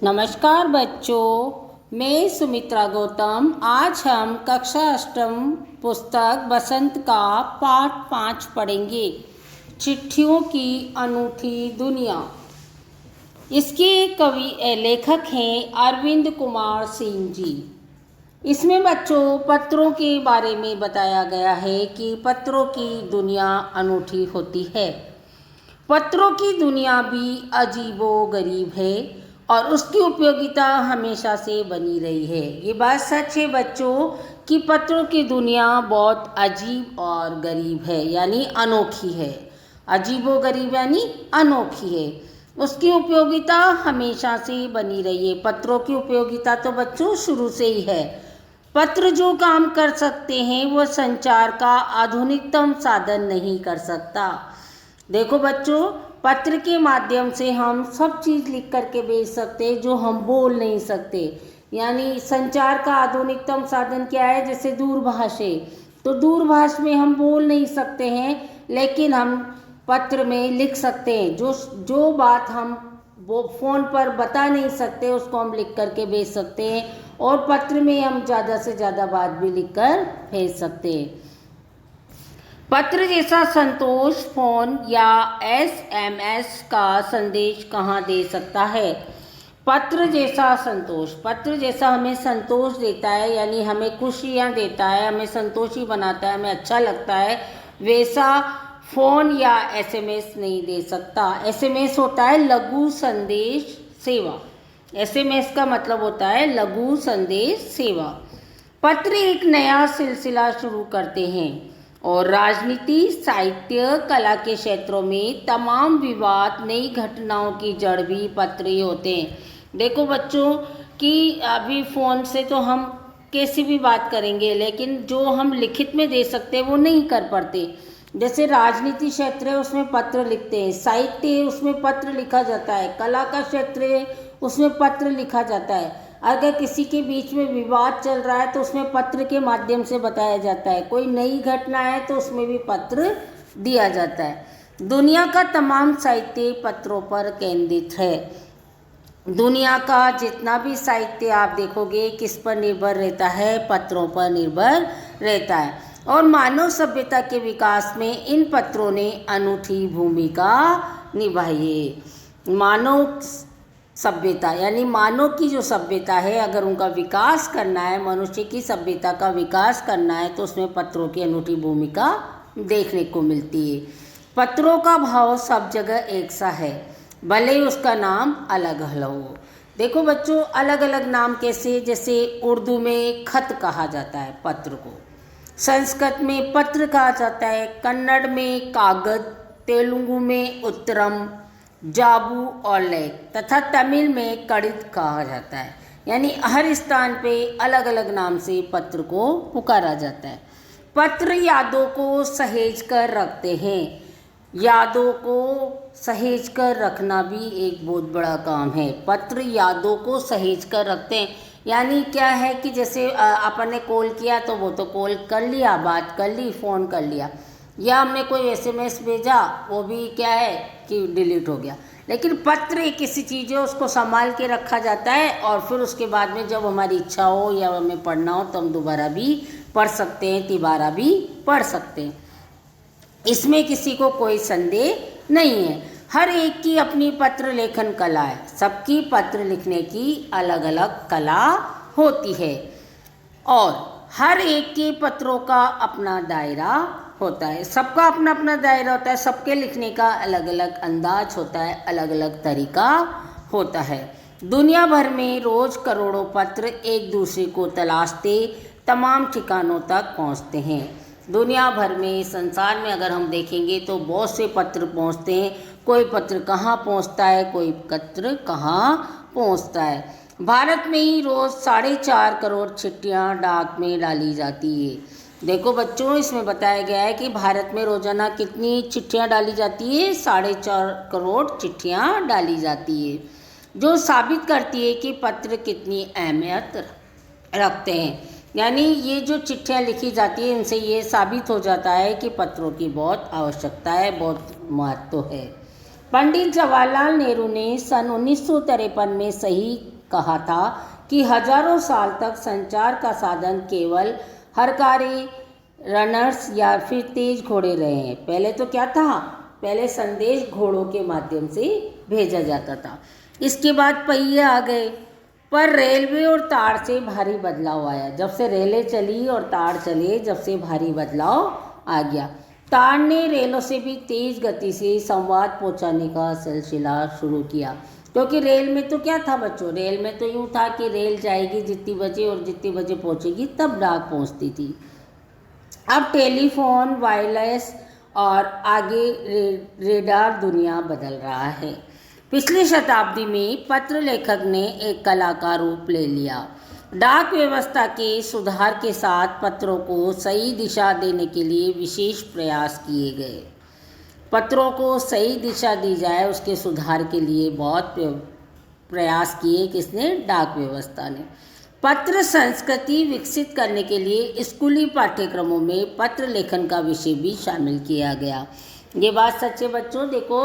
नमस्कार बच्चों, मैं सुमित्रा गौतम। आज हम कक्षा अष्टम पुस्तक बसंत का पाठ 5 पढ़ेंगे, चिट्ठियों की अनूठी दुनिया। इसके लेखक हैं अरविंद कुमार सिंह जी। इसमें बच्चों पत्रों के बारे में बताया गया है कि पत्रों की दुनिया अनूठी होती है। पत्रों की दुनिया भी अजीबो-गरीब है और उसकी उपयोगिता हमेशा से बनी रही है। ये बात सच है बच्चों कि पत्रों की दुनिया बहुत अजीब और गरीब है, यानी अनोखी है। अजीबो-गरीब यानी अनोखी है। उसकी उपयोगिता हमेशा से बनी रही है। पत्रों की उपयोगिता तो बच्चों शुरू से ही है। पत्र जो काम कर सकते हैं वह संचार का आधुनिकतम साधन नहीं कर सकता। देखो बच्चों, पत्र के माध्यम से हम सब चीज़ लिख करके भेज सकते हैं जो हम बोल नहीं सकते। यानी संचार का आधुनिकतम साधन क्या है? जैसे दूरभाष है, तो दूरभाष में हम बोल नहीं सकते हैं, लेकिन हम पत्र में लिख सकते हैं। जो बात हम वो फ़ोन पर बता नहीं सकते उसको हम लिख करके भेज सकते हैं, और पत्र में हम ज़्यादा से ज़्यादा बात भी लिख कर भेज सकते हैं। पत्र जैसा संतोष फोन या SMS का संदेश कहाँ दे सकता है? पत्र जैसा हमें संतोष देता है, यानी हमें खुशियाँ देता है, हमें संतोषी बनाता है, हमें अच्छा लगता है, वैसा फ़ोन या SMS नहीं दे सकता। SMS होता है लघु संदेश सेवा। SMS का मतलब होता है लघु संदेश सेवा। पत्र एक नया सिलसिला शुरू करते हैं और राजनीति, साहित्य, कला के क्षेत्रों में तमाम विवाद, नई घटनाओं की जड़ भी पत्र ही होते हैं। देखो बच्चों कि अभी फ़ोन से तो हम कैसी भी बात करेंगे, लेकिन जो हम लिखित में दे सकते हैं वो नहीं कर पाते। जैसे राजनीति क्षेत्र है उसमें पत्र लिखते हैं, साहित्य है उसमें पत्र लिखा जाता है, कला का क्षेत्र है उसमें पत्र लिखा जाता है। अगर किसी के बीच में विवाद चल रहा है तो उसमें पत्र के माध्यम से बताया जाता है। कोई नई घटना है तो उसमें भी पत्र दिया जाता है। दुनिया का तमाम साहित्य पत्रों पर केंद्रित है। दुनिया का जितना भी साहित्य आप देखोगे किस पर निर्भर रहता है? पत्रों पर निर्भर रहता है। और मानव सभ्यता के विकास में इन पत्रों ने अनूठी भूमिका निभाई है। मानव सभ्यता यानी मानव की जो सभ्यता है, अगर उनका विकास करना है, मनुष्य की सभ्यता का विकास करना है, तो उसमें पत्रों की अनूठी भूमिका देखने को मिलती है। पत्रों का भाव सब जगह एक सा है, भले ही उसका नाम अलग अलग हो। देखो बच्चों, अलग अलग नाम कैसे? जैसे उर्दू में खत कहा जाता है पत्र को, संस्कृत में पत्र कहा जाता है, कन्नड़ में कागज, तेलुगु में उत्तरम, जाबू और लेख, तथा तमिल में कड़ित कहा जाता है। यानी हर स्थान पे अलग अलग नाम से पत्र को पुकारा जाता है। पत्र यादों को सहेज कर रखते हैं। यादों को सहेज कर रखना भी एक बहुत बड़ा काम है। पत्र यादों को सहेज कर रखते हैं, यानी क्या है कि जैसे अपन ने कॉल किया तो वो तो कॉल कर लिया, बात कर ली, फ़ोन कर लिया, या हमने कोई SMS भेजा, वो भी क्या है कि डिलीट हो गया। लेकिन पत्र एक ऐसी चीज़ है उसको संभाल के रखा जाता है, और फिर उसके बाद में जब हमारी इच्छा हो या हमें पढ़ना हो तो हम दोबारा भी पढ़ सकते हैं, तिबारा भी पढ़ सकते हैं। इसमें किसी को कोई संदेह नहीं है। हर एक की अपनी पत्र लेखन कला है। सबकी पत्र लिखने की अलग अलग कला होती है, और हर एक के पत्रों का अपना दायरा होता है। सबका अपना अपना दायरा होता है, सबके लिखने का अलग अलग अंदाज होता है, अलग अलग तरीका होता है। दुनिया भर में रोज़ करोड़ों पत्र एक दूसरे को तलाशते तमाम ठिकानों तक पहुंचते हैं। दुनिया भर में, संसार में अगर हम देखेंगे तो बहुत से पत्र पहुंचते हैं। कोई पत्र कहाँ पहुंचता है, कोई पत्र कहाँ पहुंचता है। भारत में ही रोज़ 4.5 करोड़ चिट्ठियाँ डाक में डाली जाती है। देखो बच्चों, इसमें बताया गया है कि भारत में रोज़ाना कितनी चिट्ठियाँ डाली जाती है? 4.5 करोड़ चिट्ठियाँ डाली जाती है, जो साबित करती है कि पत्र कितनी अहमियत रखते हैं। यानी ये जो चिट्ठियाँ लिखी जाती है इनसे ये साबित हो जाता है कि पत्रों की बहुत आवश्यकता है, बहुत महत्व है। पंडित जवाहरलाल नेहरू ने सन 1953 में सही कहा था कि हजारों साल तक संचार का साधन केवल हरकारी रनर्स या फिर तेज घोड़े रहे हैं। पहले तो क्या था, पहले संदेश घोड़ों के माध्यम से भेजा जाता था, इसके बाद पहिए आ गए, पर रेलवे और तार से भारी बदलाव आया। जब से रेलें चली और तार चले, जब से भारी बदलाव आ गया। तार ने रेलों से भी तेज गति से संवाद पहुंचाने का सिलसिला शुरू किया, क्योंकि रेल में तो क्या था बच्चों, रेल में तो यूँ था कि रेल जाएगी जितनी बजे और जितनी बजे पहुंचेगी तब डाक पहुंचती थी। अब टेलीफोन, वायरलेस और आगे रेडार दुनिया बदल रहा है। पिछली शताब्दी में पत्र लेखक ने एक कला का रूप ले लिया। डाक व्यवस्था के सुधार के साथ पत्रों को सही दिशा देने के लिए विशेष प्रयास किए गए। पत्रों को सही दिशा दी जाए, उसके सुधार के लिए बहुत प्रयास किए। किसने? डाक व्यवस्था ने। पत्र संस्कृति विकसित करने के लिए स्कूली पाठ्यक्रमों में पत्र लेखन का विषय भी शामिल किया गया। ये बात सच है बच्चों। देखो,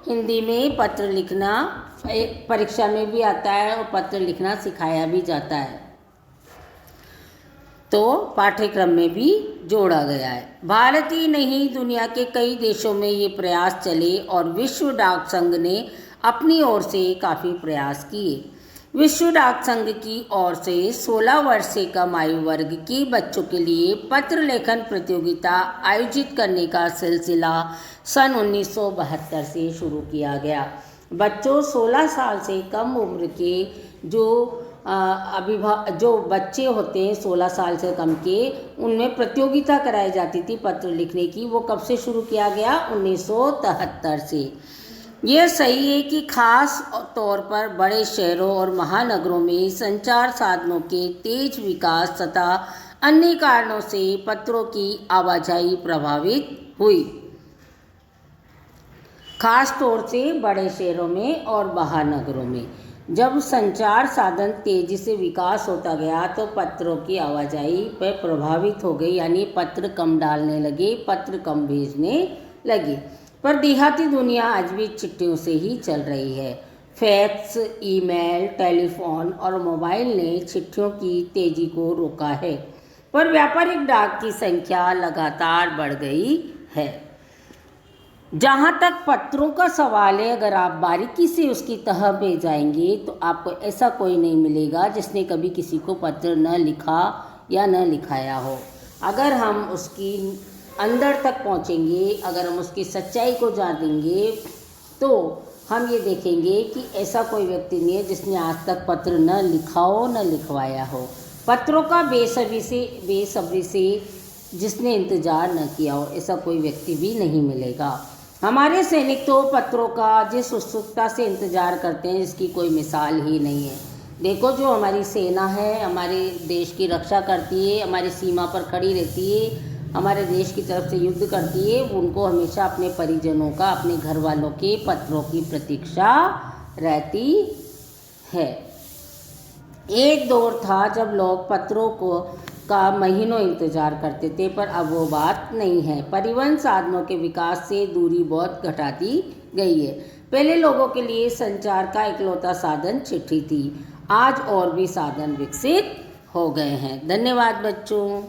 हिंदी में पत्र लिखना परीक्षा में भी आता है और पत्र लिखना सिखाया भी जाता है, तो पाठ्यक्रम में भी जोड़ा गया है। भारत ही नहीं, दुनिया के कई देशों में ये प्रयास चले और विश्व डाक संघ ने अपनी ओर से काफ़ी प्रयास किए। विश्व डाक संघ की ओर से 16 वर्ष से कम आयु वर्ग के बच्चों के लिए पत्र लेखन प्रतियोगिता आयोजित करने का सिलसिला सन 1972 से शुरू किया गया। बच्चों 16 साल से कम उम्र के जो बच्चे होते हैं 16 साल से कम के, उनमें प्रतियोगिता कराई जाती थी पत्र लिखने की। वो कब से शुरू किया गया? 1973 से। यह सही है कि खास तौर पर बड़े शहरों और महानगरों में संचार साधनों के तेज विकास तथा अन्य कारणों से पत्रों की आवाजाही प्रभावित हुई। खास तौर से बड़े शहरों में और महानगरों में जब संचार साधन तेजी से विकास होता गया तो पत्रों की आवाजाही पर प्रभावित हो गई, यानी पत्र कम डालने लगे, पत्र कम भेजने लगे। पर देहाती दुनिया आज भी चिट्ठियों से ही चल रही है। फैक्स, ईमेल, टेलीफोन और मोबाइल ने चिट्ठियों की तेजी को रोका है, पर व्यापारिक डाक की संख्या लगातार बढ़ गई है। जहाँ तक पत्रों का सवाल है, अगर आप बारीकी से उसकी तह पे जाएंगे तो आपको ऐसा कोई नहीं मिलेगा जिसने कभी किसी को पत्र न लिखा या न लिखाया हो। अगर हम उसकी अंदर तक पहुँचेंगे, अगर हम उसकी सच्चाई को जानेंगे, तो हम ये देखेंगे कि ऐसा कोई व्यक्ति नहीं है जिसने आज तक पत्र न लिखा हो न लिखवाया हो। पत्रों का बेसब्री से जिसने इंतज़ार न किया हो, ऐसा कोई व्यक्ति भी नहीं मिलेगा। हमारे सैनिक तो पत्रों का जिस उत्सुकता से इंतज़ार करते हैं, इसकी कोई मिसाल ही नहीं है। देखो, जो हमारी सेना है, हमारे देश की रक्षा करती है, हमारी सीमा पर खड़ी रहती है, हमारे देश की तरफ से युद्ध करती है, उनको हमेशा अपने परिजनों का, अपने घर वालों के पत्रों की प्रतीक्षा रहती है। एक दौर था जब लोग पत्रों का महीनों इंतज़ार करते थे, पर अब वो बात नहीं है। परिवहन साधनों के विकास से दूरी बहुत घटा दी गई है। पहले लोगों के लिए संचार का इकलौता साधन चिट्ठी थी, आज और भी साधन विकसित हो गए हैं। धन्यवाद बच्चों।